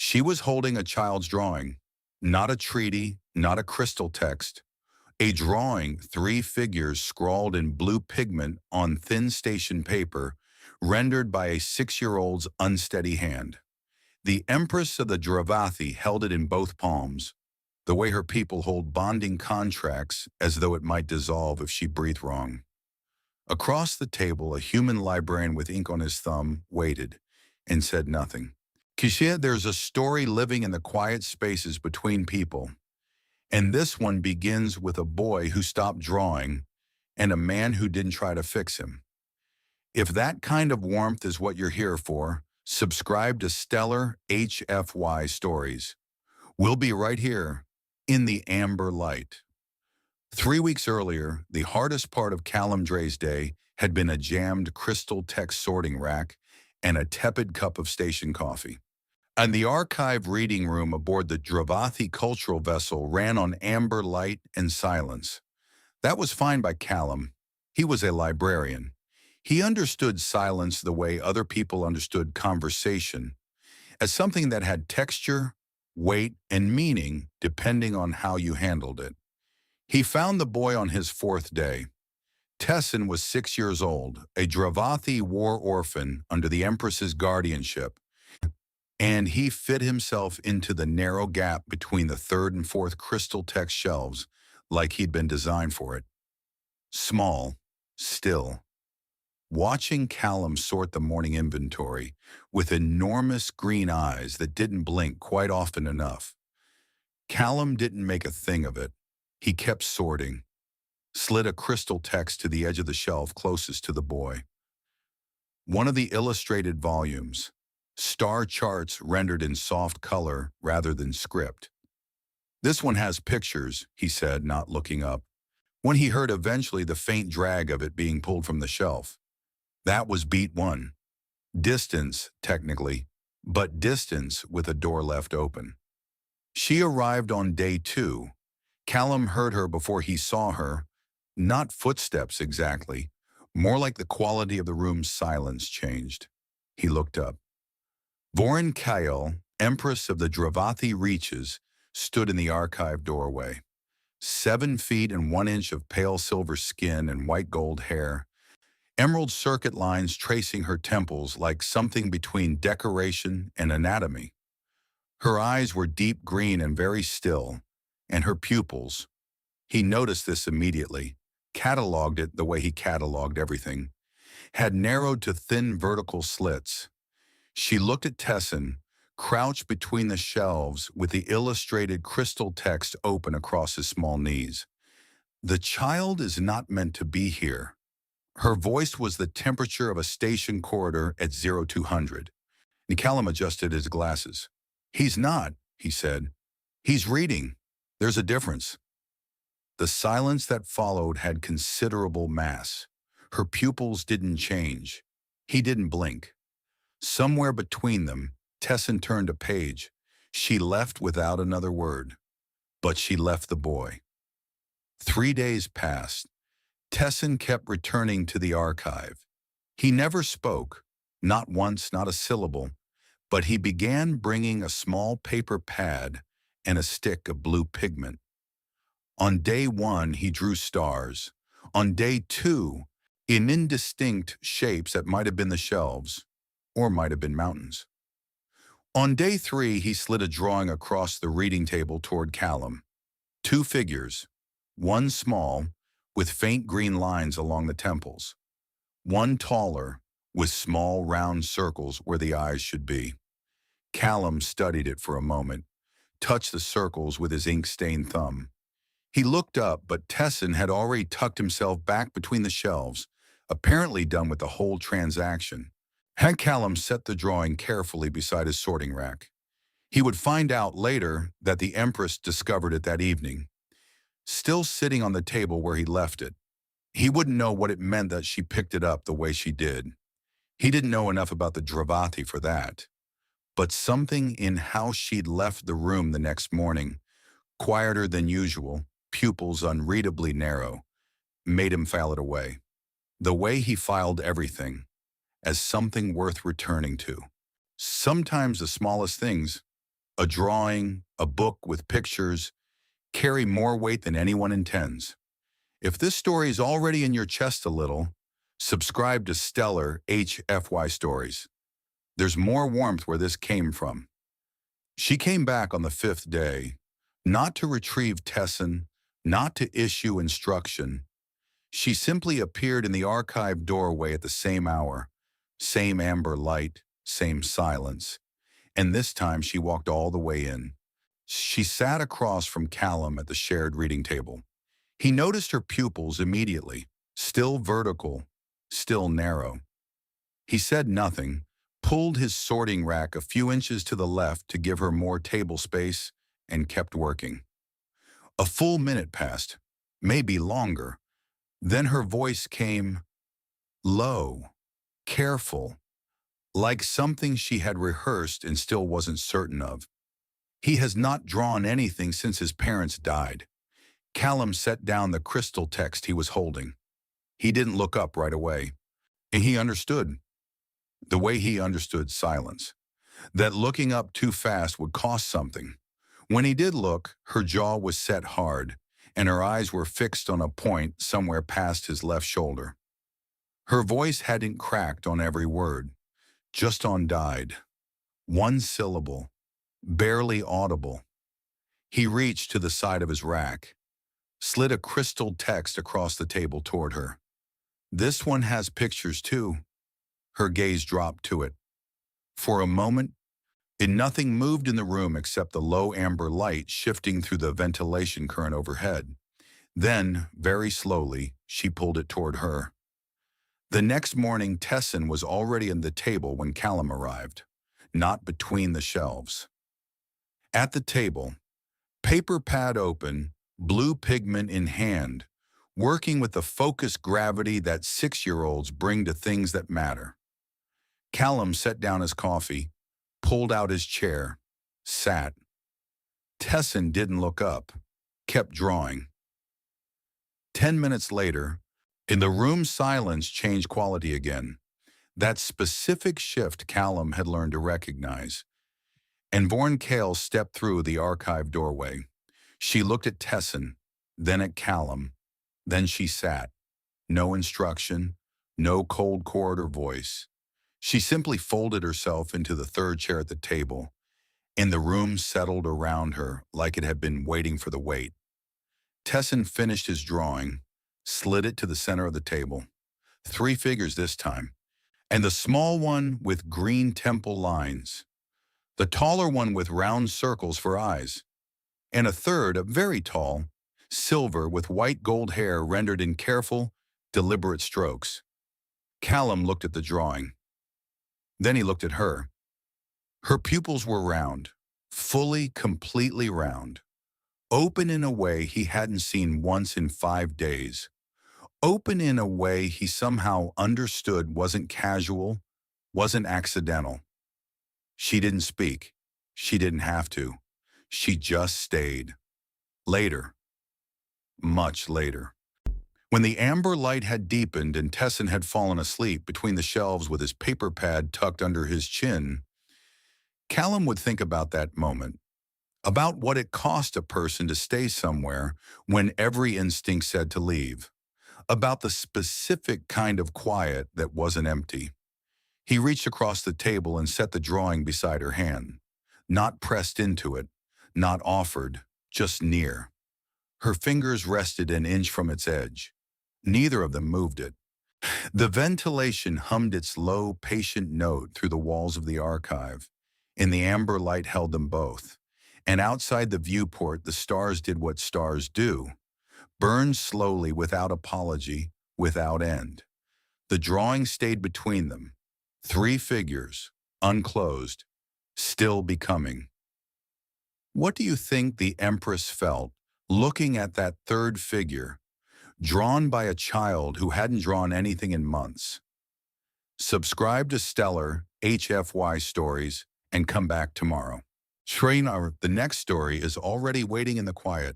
She was holding a child's drawing, not a treaty, not a crystal text, a drawing, three figures scrawled in blue pigment on thin station paper, rendered by a 6-year-old's unsteady hand. The Empress of the Dravathi held it in both palms, the way her people hold bonding contracts as though it might dissolve if she breathed wrong. Across the table, a human librarian with ink on his thumb waited and said nothing. Kishia, there's a story living in the quiet spaces between people, and this one begins with a boy who stopped drawing and a man who didn't try to fix him. If that kind of warmth is what you're here for, subscribe to Stellar HFY Stories. We'll be right here in the amber light. 3 weeks earlier, the hardest part of Callum Dre's day had been a jammed crystal text sorting rack and a tepid cup of station coffee. And the archive reading room aboard the Dravathi cultural vessel ran on amber light and silence. That was fine by Callum. He was a librarian. He understood silence the way other people understood conversation, as something that had texture, weight, and meaning depending on how you handled it. He found the boy on his 4th day. Tessin was 6 years old, a Dravathi war orphan under the Empress's guardianship, and he fit himself into the narrow gap between the 3rd and 4th crystal text shelves like he'd been designed for it. Small, still. Watching Callum sort the morning inventory with enormous green eyes that didn't blink quite often enough. Callum didn't make a thing of it. He kept sorting, slid a crystal text to the edge of the shelf closest to the boy. One of the illustrated volumes, star charts rendered in soft color rather than script. This one has pictures, he said, not looking up, when he heard eventually the faint drag of it being pulled from the shelf. That was beat 1. Distance, technically, but distance with a door left open. She arrived on day 2. Callum heard her before he saw her, not footsteps exactly, more like the quality of the room's silence changed. He looked up. Vorin Kyle, Empress of the Dravathi Reaches, stood in the archive doorway. 7 feet and 1 inch of pale silver skin and white gold hair, emerald circuit lines tracing her temples like something between decoration and anatomy. Her eyes were deep green and very still, and her pupils, he noticed this immediately, cataloged it the way he cataloged everything, had narrowed to thin vertical slits. She looked at Tessin, crouched between the shelves with the illustrated crystal text open across his small knees. The child is not meant to be here. Her voice was the temperature of a station corridor at 0200. And Callum adjusted his glasses. He's not, he said. He's reading. There's a difference. The silence that followed had considerable mass. Her pupils didn't change. He didn't blink. Somewhere between them, Tessin turned a page. She left without another word. But she left the boy. 3 days passed. Tessin kept returning to the archive. He never spoke, not once, not a syllable, but he began bringing a small paper pad and a stick of blue pigment. On day 1, he drew stars. On day 2, in indistinct shapes that might have been the shelves, or might have been mountains. On day 3, he slid a drawing across the reading table toward Callum. 2 figures, one small, with faint green lines along the temples, one taller, with small round circles where the eyes should be. Callum studied it for a moment, touched the circles with his ink-stained thumb. He looked up, but Tessin had already tucked himself back between the shelves, apparently done with the whole transaction. Had Callum set the drawing carefully beside his sorting rack. He would find out later that the Empress discovered it that evening, still sitting on the table where he left it. He wouldn't know what it meant that she picked it up the way she did. He didn't know enough about the Dravathi for that. But something in how she'd left the room the next morning, quieter than usual, pupils unreadably narrow, made him file it away. The way he filed everything, as something worth returning to. Sometimes the smallest things A drawing, a book with pictures, carry more weight than anyone intends. If this story is already in your chest a little, subscribe to Stellar HFY Stories. There's more warmth where this came from. She came back on the fifth day, not to retrieve Tessin, not to issue instruction. She simply appeared in the archive doorway at the same hour, same amber light, same silence. And this time she walked all the way in. She sat across from Callum at the shared reading table. He noticed her pupils immediately, still vertical, still narrow. He said nothing, pulled his sorting rack a few inches to the left to give her more table space, and kept working. A full minute passed, maybe longer. Then her voice came low, careful, like something she had rehearsed and still wasn't certain of. He has not drawn anything since his parents died. Callum set down the crystal text he was holding. He didn't look up right away. And he understood. The way he understood silence. That looking up too fast would cost something. When he did look, her jaw was set hard, and her eyes were fixed on a point somewhere past his left shoulder. Her voice hadn't cracked on every word, just on died. One syllable, barely audible. He reached to the side of his rack, slid a crystal text across the table toward her. This one has pictures too. Her gaze dropped to it. For a moment, nothing moved in the room except the low amber light shifting through the ventilation current overhead. Then, very slowly, she pulled it toward her. The next morning, Tessin was already at the table when Callum arrived, not between the shelves. At the table, paper pad open, blue pigment in hand, working with the focused gravity that 6-year-olds bring to things that matter. Callum set down his coffee, pulled out his chair, sat. Tessin didn't look up, kept drawing. 10 minutes later, in the room's silence changed quality again. That specific shift Callum had learned to recognize. And Vorn Kale stepped through the archive doorway. She looked at Tessin, then at Callum, then she sat. No instruction, no cold corridor voice. She simply folded herself into the third chair at the table, and the room settled around her like it had been waiting for the wait. Tessin finished his drawing, slid it to the center of the table. 3 figures this time, and the small one with green temple lines, the taller one with round circles for eyes, and a third, a very tall, silver with white gold hair rendered in careful, deliberate strokes. Callum looked at the drawing. Then he looked at her. Her pupils were round, fully, completely round, open in a way he hadn't seen once in 5 days, open in a way he somehow understood wasn't casual, wasn't accidental. She didn't speak. She didn't have to. She just stayed. Later, much later, when the amber light had deepened and Tessin had fallen asleep between the shelves with his paper pad tucked under his chin, Callum would think about that moment, about what it cost a person to stay somewhere when every instinct said to leave, about the specific kind of quiet that wasn't empty. He reached across the table and set the drawing beside her hand, not pressed into it, not offered, just near. Her fingers rested an inch from its edge. Neither of them moved it. The ventilation hummed its low, patient note through the walls of the archive, and the amber light held them both. And outside the viewport, the stars did what stars do, burned slowly without apology, without end. The drawing stayed between them, 3 figures, unclosed, still becoming. What do you think the Empress felt looking at that third figure, drawn by a child who hadn't drawn anything in months? Subscribe to Stellar HFY Stories and come back tomorrow. Trainer, the next story is already waiting in the quiet.